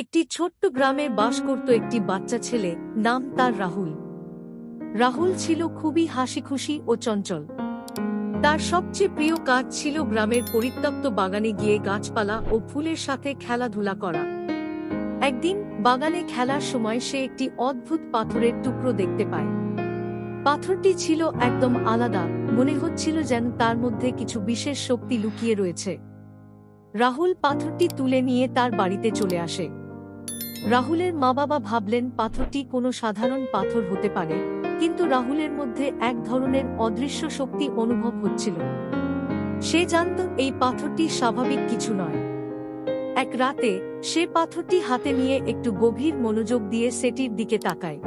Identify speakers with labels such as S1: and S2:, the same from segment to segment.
S1: একটি ছোট্ট গ্রামে বাস করত একটি বাচ্চা ছেলে, নাম তার রাহুল। রাহুল ছিল খুবই হাসিখুশি ও চঞ্চল। তার সবচেয়ে প্রিয় কাজ ছিল গ্রামের পরিত্যক্ত বাগানে গিয়ে গাছপালা ও ফুলের সাথে খেলাধুলা করা। একদিন বাগানে খেলার সময় সে একটি অদ্ভুত পাথরের টুকরো দেখতে পায়। পাথরটি ছিল একদম আলাদা, মনে হচ্ছিল যেন তার মধ্যে কিছু বিশেষ শক্তি লুকিয়ে রয়েছে। রাহুল পাথরটি তুলে নিয়ে তার বাড়িতে চলে আসে। রাহুলের মা-বাবা ভাবলেন পাথরটি কোনো সাধারণ পাথর হতে পারে, কিন্তু রাহুলের মধ্যে এক ধরনের অদৃশ্য শক্তি অনুভব হচ্ছিল। সে জানত এই পাথরটি স্বাভাবিক কিছু নয়। এক রাতে সে পাথরটি হাতে নিয়ে একটু গভীর মনোযোগ দিয়ে সেটির দিকে তাকায়।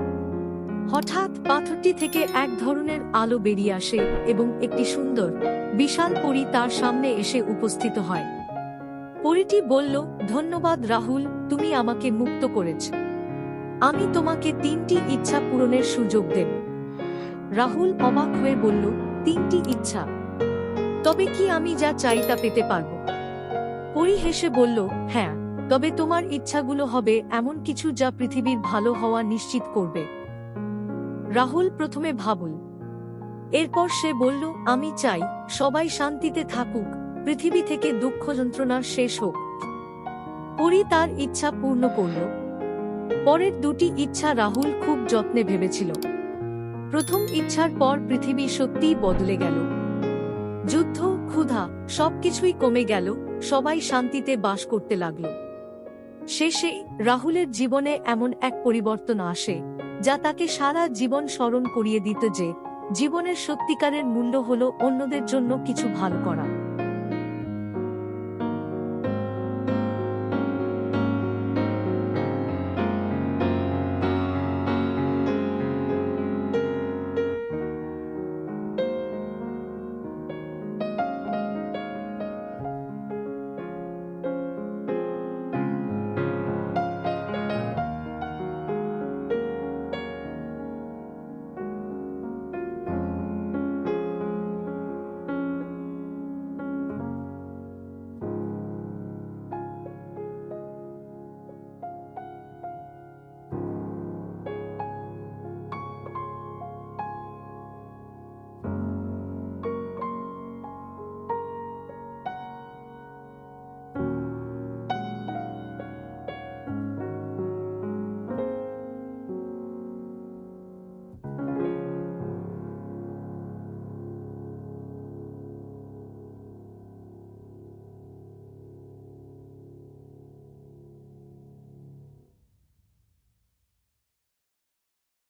S1: হঠাৎ পাথরটি থেকে এক ধরনের আলো বেরিয়ে আসে এবং একটি সুন্দর, বিশাল পরী তার সামনে এসে উপস্থিত হয়। পরীটি বলল, ধন্যবাদ রাহুল, তুমি আমাকে মুক্ত করেছ। আমি তোমাকে 3টি ইচ্ছা পূরণের সুযোগ দেব। রাহুল অবাক হয়ে বলল, 3টি ইচ্ছা? তবে কি আমি যা চাই তা পেতে পারব? পরী হেসে বলল, হ্যাঁ, তবে তোমার ইচ্ছাগুলো হবে এমন কিছু যা পৃথিবীর ভালো হওয়া নিশ্চিত করবে। রাহুল প্রথমে ভাবল। এরপর সে বলল, আমি চাই সবাই শান্তিতে থাকুক, পৃথিবী থেকে দুঃখ যন্ত্রণা শেষ হোক। পরী তার ইচ্ছা পূর্ণ করল। পরের 2টি ইচ্ছা রাহুল খুব যত্নে ভেবেছিল। প্রথম ইচ্ছার পর পৃথিবী সত্যিই বদলে গেল। যুদ্ধ, ক্ষুধা সবকিছুই কমে গেল, সবাই শান্তিতে বাস করতে লাগল। শেষে রাহুলের জীবনে এমন এক পরিবর্তন আসে যা তাকে সারা জীবন স্মরণ করিয়ে দিত যে জীবনের সত্যিকারের মূল্য হল অন্যদের জন্য কিছু ভালো করা।